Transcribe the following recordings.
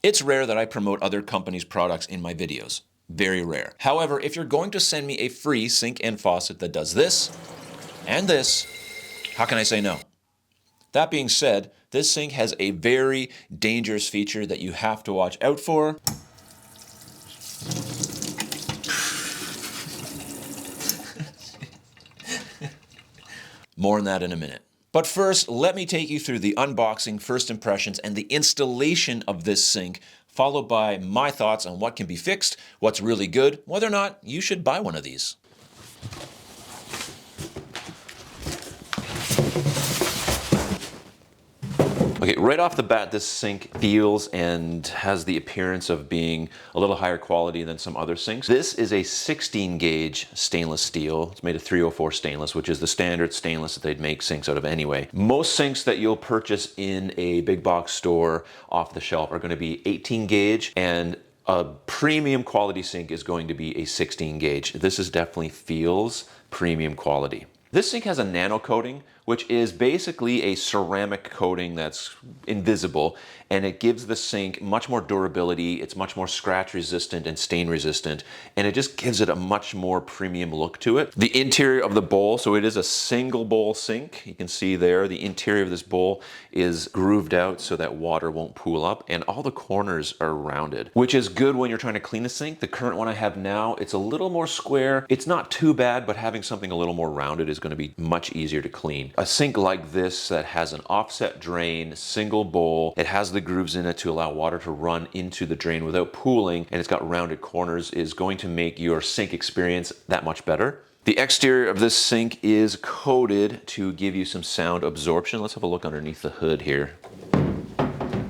It's rare that I promote other companies' products in my videos. Very rare. However, if you're going to send me a free sink and faucet that does this and this, how can I say no? That being said, this sink has a very dangerous feature that you have to watch out for. More on that in a minute. But first, let me take you through the unboxing, first impressions, and the installation of this sink, followed by my thoughts on what can be fixed, what's really good, whether or not you should buy one of these. Okay, right off the bat, this sink feels and has the appearance of being a little higher quality than some other sinks. This is a 16 gauge stainless steel. It's made of 304 stainless, which is the standard stainless that they'd make sinks out of anyway. Most sinks that you'll purchase in a big box store off the shelf are going to be 18 gauge, and a premium quality sink is going to be a 16 gauge. This is definitely feels premium quality. This sink has a nano coating, which is basically a ceramic coating that's invisible, and it gives the sink much more durability. It's much more scratch resistant and stain resistant, and it just gives it a much more premium look to it. The interior of the bowl, so it is a single bowl sink. You can see there, the interior of this bowl is grooved out so that water won't pool up, and all the corners are rounded, which is good when you're trying to clean the sink. The current one I have now, it's a little more square. It's not too bad, but having something a little more rounded is going to be much easier to clean. A sink like this that has an offset drain, single bowl, it has the grooves in it to allow water to run into the drain without pooling, and it's got rounded corners, is going to make your sink experience that much better. The exterior of this sink is coated to give you some sound absorption. Let's have a look underneath the hood here.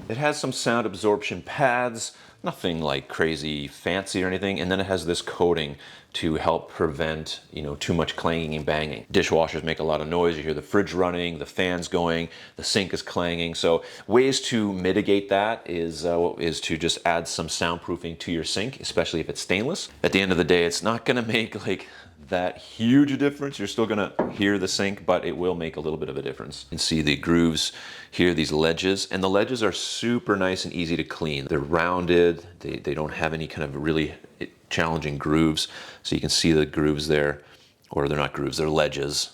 It has some sound absorption pads, nothing like crazy fancy or anything, and then it has this coating to help prevent, too much clanging and banging. Dishwashers make a lot of noise. You hear the fridge running, the fan's going, the sink is clanging. So ways to mitigate that is to just add some soundproofing to your sink, especially if it's stainless. At the end of the day, it's not gonna make like that huge a difference. You're still gonna hear the sink, but it will make a little bit of a difference. You can see the grooves here, these ledges, and the ledges are super nice and easy to clean. They're rounded, they don't have any kind of really challenging grooves. So you can see the grooves there, or they're not grooves, they're ledges.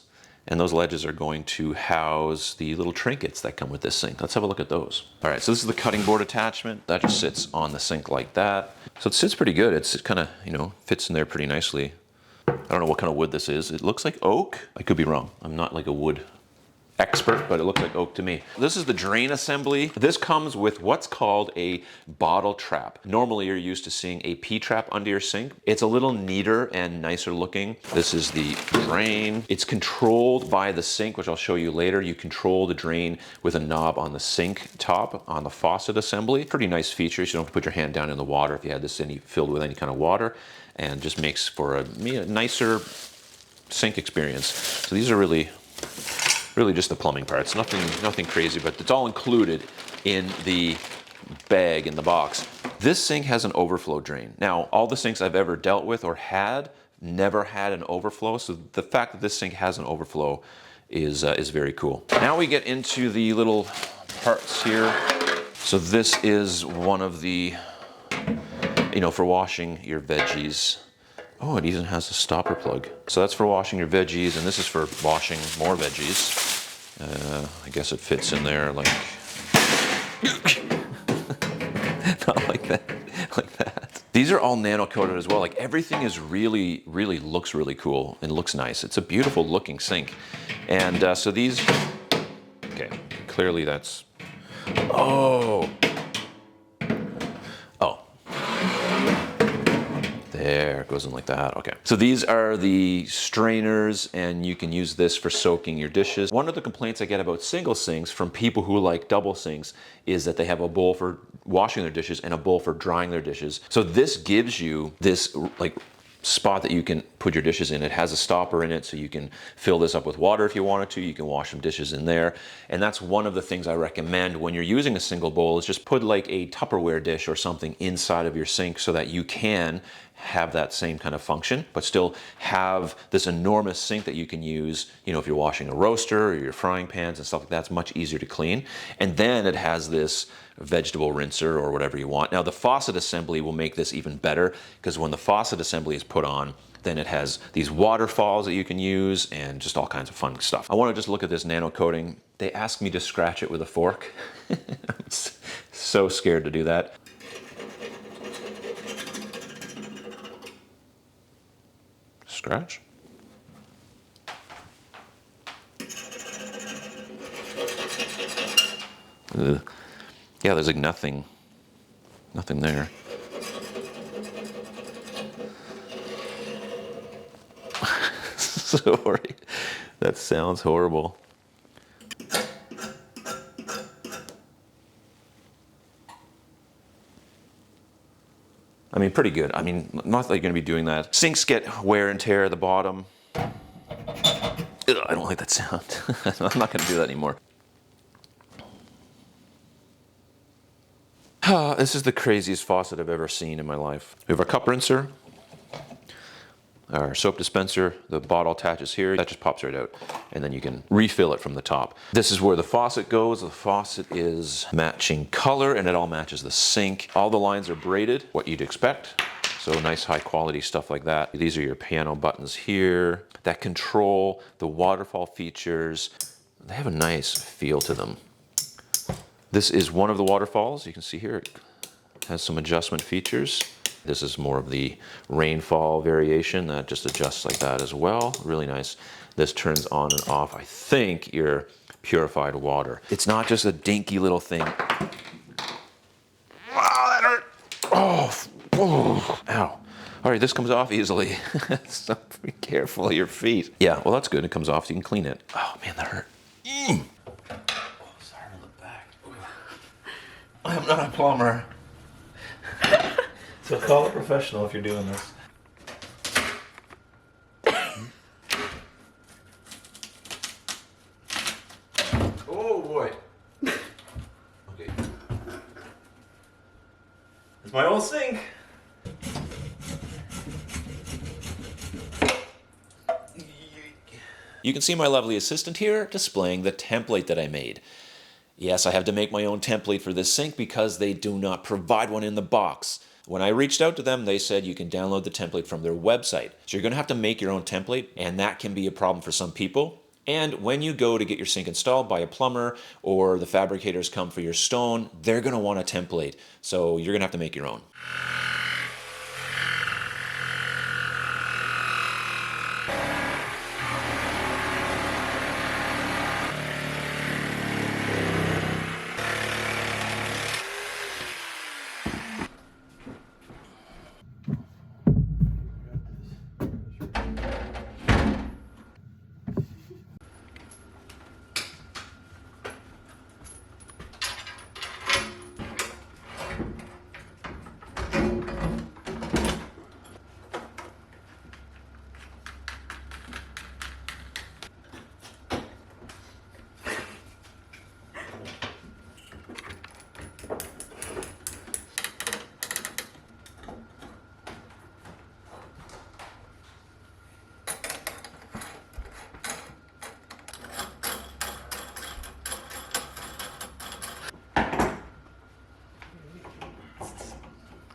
And those ledges are going to house the little trinkets that come with this sink. Let's have a look at those. All right, so this is the cutting board attachment. That just sits on the sink like that. So it sits pretty good. It kind of, fits in there pretty nicely. I don't know what kind of wood this is. It looks like oak. I could be wrong. I'm not like a wood expert, but it looks like oak to me. This is the drain assembly. This comes with what's called a bottle trap. Normally you're used to seeing a P-trap under your sink. It's a little neater and nicer looking. This is the drain. It's controlled by the sink, which I'll show you later. You control the drain with a knob on the sink top, on the faucet assembly. Pretty nice feature, so you don't have to put your hand down in the water if you had this filled with any kind of water, and just makes for a nicer sink experience. So these are really just the plumbing parts, nothing crazy, but it's all included in the bag, in the box. This sink has an overflow drain. Now, all the sinks I've ever dealt with or had never had an overflow, so the fact that this sink has an overflow is very cool. Now we get into the little parts here. So this is one of the, for washing your veggies. Oh, it even has a stopper plug. So that's for washing your veggies, and this is for washing more veggies. I guess it fits in there like, not like that. These are all nano coated as well. Like everything is really looks really cool and looks nice. It's a beautiful looking sink. And so these, okay, clearly that's, there, it goes in like that, okay. So these are the strainers, and you can use this for soaking your dishes. One of the complaints I get about single sinks from people who like double sinks is that they have a bowl for washing their dishes and a bowl for drying their dishes. So this gives you this like spot that you can put your dishes in. It has a stopper in it, so you can fill this up with water if you wanted to. You can wash some dishes in there. And that's one of the things I recommend when you're using a single bowl, is just put like a Tupperware dish or something inside of your sink so that you can have that same kind of function, but still have this enormous sink that you can use, you know, if you're washing a roaster or your frying pans and stuff like that. It's much easier to clean. And then it has this vegetable rinser or whatever you want. Now the faucet assembly will make this even better, because when the faucet assembly is put on, then it has these waterfalls that you can use and just all kinds of fun stuff. I want to just look at this nano coating. They asked me to scratch it with a fork. I'm so scared to do that. Scratch. Ugh. Yeah, there's like nothing there. Sorry, that sounds horrible. I mean, pretty good. I mean, not like you're gonna be doing that. Sinks get wear and tear at the bottom. Ugh, I don't like that sound. I'm not gonna do that anymore. This is the craziest faucet I've ever seen in my life. We have our cup rinser, our soap dispenser, the bottle attaches here, that just pops right out, and then you can refill it from the top. This is where the faucet goes. The faucet is matching color and it all matches the sink. All the lines are braided, what you'd expect. So nice high quality stuff like that. These are your piano buttons here that control the waterfall features. They have a nice feel to them. This is one of the waterfalls. You can see here it has some adjustment features. This is more of the rainfall variation that just adjusts like that as well. Really nice. This turns on and off, I think, your purified water. It's not just a dinky little thing. Wow, that hurt. Oh, ow. All right, this comes off easily. So be careful of your feet. Yeah, well, that's good. It comes off so you can clean it. Oh, man, that hurt. Oh, sorry on the back. I'm not a plumber. So call a professional if you're doing this. Oh boy. Okay. It's my old sink. You can see my lovely assistant here displaying the template that I made. Yes, I have to make my own template for this sink because they do not provide one in the box. When I reached out to them, they said you can download the template from their website. So you're going to have to make your own template, and that can be a problem for some people. And when you go to get your sink installed by a plumber or the fabricators come for your stone, they're going to want a template. So you're going to have to make your own.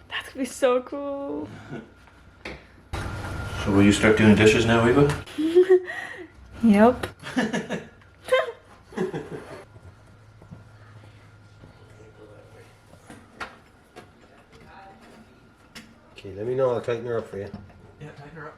That'd be so cool. So will you start doing dishes now, Eva? Yep. Okay, let me know. I'll tighten her up for you. Yeah, tighten her up.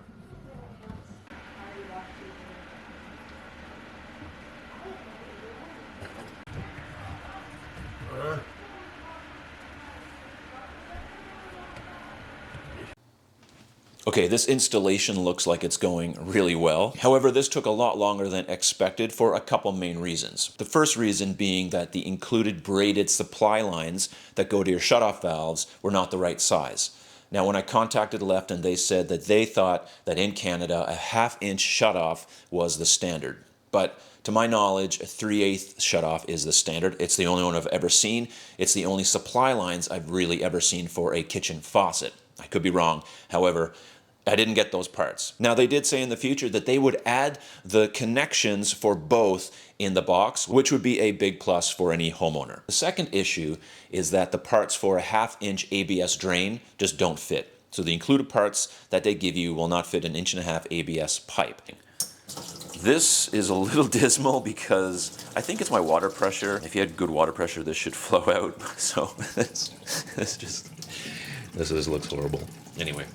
Okay, this installation looks like it's going really well. However, this took a lot longer than expected for a couple main reasons. The first reason being that the included braided supply lines that go to your shutoff valves were not the right size. Now, when I contacted Lefton, they said that they thought that in Canada, a 1/2 inch shutoff was the standard. but to my knowledge, a 3/8 shutoff is the standard. It's the only one I've ever seen. It's the only supply lines I've really ever seen for a kitchen faucet. I could be wrong. However, I didn't get those parts. Now, they did say in the future that they would add the connections for both in the box, which would be a big plus for any homeowner. The second issue is that the parts for a 1/2-inch ABS drain just don't fit. So the included parts that they give you will not fit an 1.5-inch ABS pipe. This is a little dismal because I think it's my water pressure. If you had good water pressure, this should flow out. So this looks horrible. Anyway,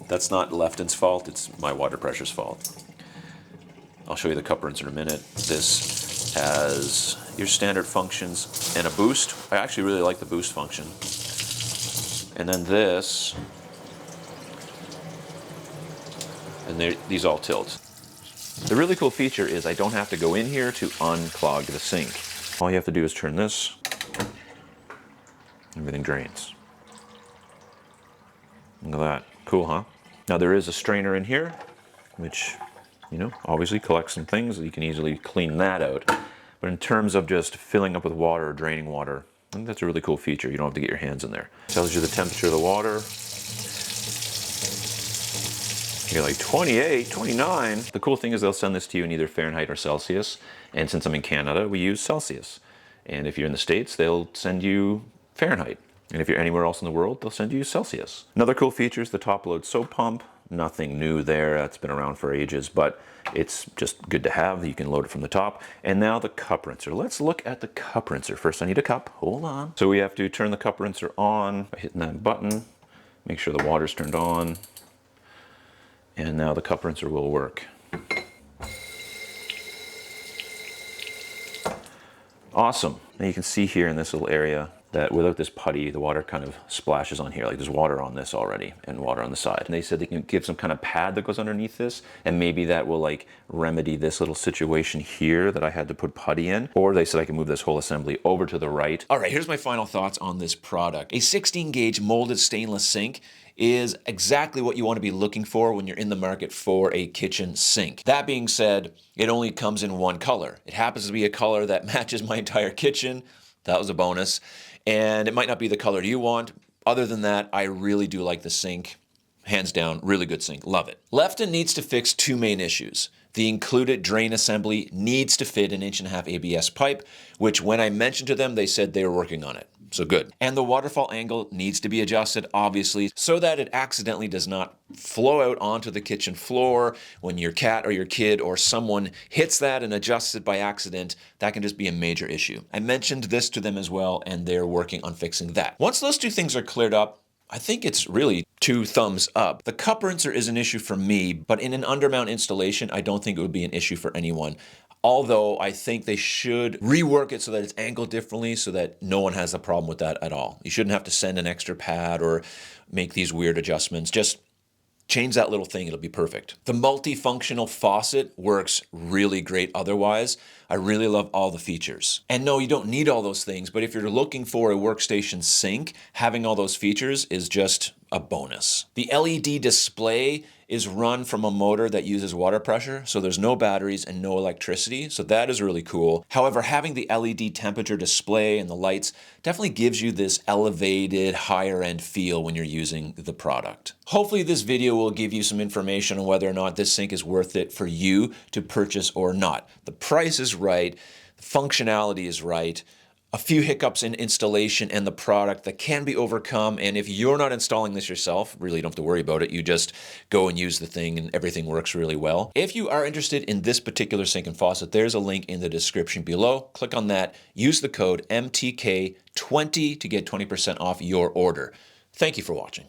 that's not Lefton's fault, it's my water pressure's fault. I'll show you the cup rinser in a minute. This has your standard functions and a boost. I actually really like the boost function. And then this, and these all tilt. The really cool feature is I don't have to go in here to unclog the sink. All you have to do is turn this, everything drains. Look at that, cool, huh? Now there is a strainer in here, which, you know, obviously collects some things. You can easily clean that out. But in terms of just filling up with water or draining water, I think that's a really cool feature. You don't have to get your hands in there. It tells you the temperature of the water. You're like 28, 29. The cool thing is they'll send this to you in either Fahrenheit or Celsius. And since I'm in Canada, we use Celsius. And if you're in the States, they'll send you Fahrenheit. And if you're anywhere else in the world, they'll send you Celsius. Another cool feature is the top load soap pump. Nothing new there, that's been around for ages, but it's just good to have. You can load it from the top. And now the cup rinser. Let's look at the cup rinser. First I need a cup, hold on. So we have to turn the cup rinser on by hitting that button. Make sure the water's turned on. And now the cup rinser will work. Awesome. Now you can see here in this little area that without this putty, the water kind of splashes on here. Like there's water on this already and water on the side. And they said they can give some kind of pad that goes underneath this, and maybe that will like remedy this little situation here that I had to put putty in. Or they said I can move this whole assembly over to the right. All right, here's my final thoughts on this product. A 16-gauge molded stainless sink is exactly what you want to be looking for when you're in the market for a kitchen sink. That being said, it only comes in one color. It happens to be a color that matches my entire kitchen. That was a bonus. And it might not be the color you want. Other than that, I really do like the sink. Hands down, really good sink. Love it. Lefton needs to fix two main issues. The included drain assembly needs to fit an 1.5-inch ABS pipe, which when I mentioned to them, they said they were working on it. So good. And the waterfall angle needs to be adjusted, obviously, so that it accidentally does not flow out onto the kitchen floor when your cat or your kid or someone hits that and adjusts it by accident. That can just be a major issue. I mentioned this to them as well, and they're working on fixing that. Once those two things are cleared up, I think it's really 2 thumbs up. The cup rinser is an issue for me, but in an undermount installation, I don't think it would be an issue for anyone. Although I think they should rework it so that it's angled differently so that no one has a problem with that at all. You shouldn't have to send an extra pad or make these weird adjustments. Just change that little thing, it'll be perfect. The multifunctional faucet works really great otherwise. I really love all the features. And no, you don't need all those things, but if you're looking for a workstation sink, having all those features is just a bonus. The LED display is run from a motor that uses water pressure, so there's no batteries and no electricity, so that is really cool. However, having the LED temperature display and the lights definitely gives you this elevated, higher end feel when you're using the product. Hopefully this video will give you some information on whether or not this sink is worth it for you to purchase or not. The price is right, the functionality is right, a few hiccups in installation and the product that can be overcome, and if you're not installing this yourself, really don't have to worry about it. You just go and use the thing and everything works really well. If you are interested in this particular sink and faucet, there's a link in the description below. Click on that, use the code MTK20 to get 20% off your order. Thank you for watching.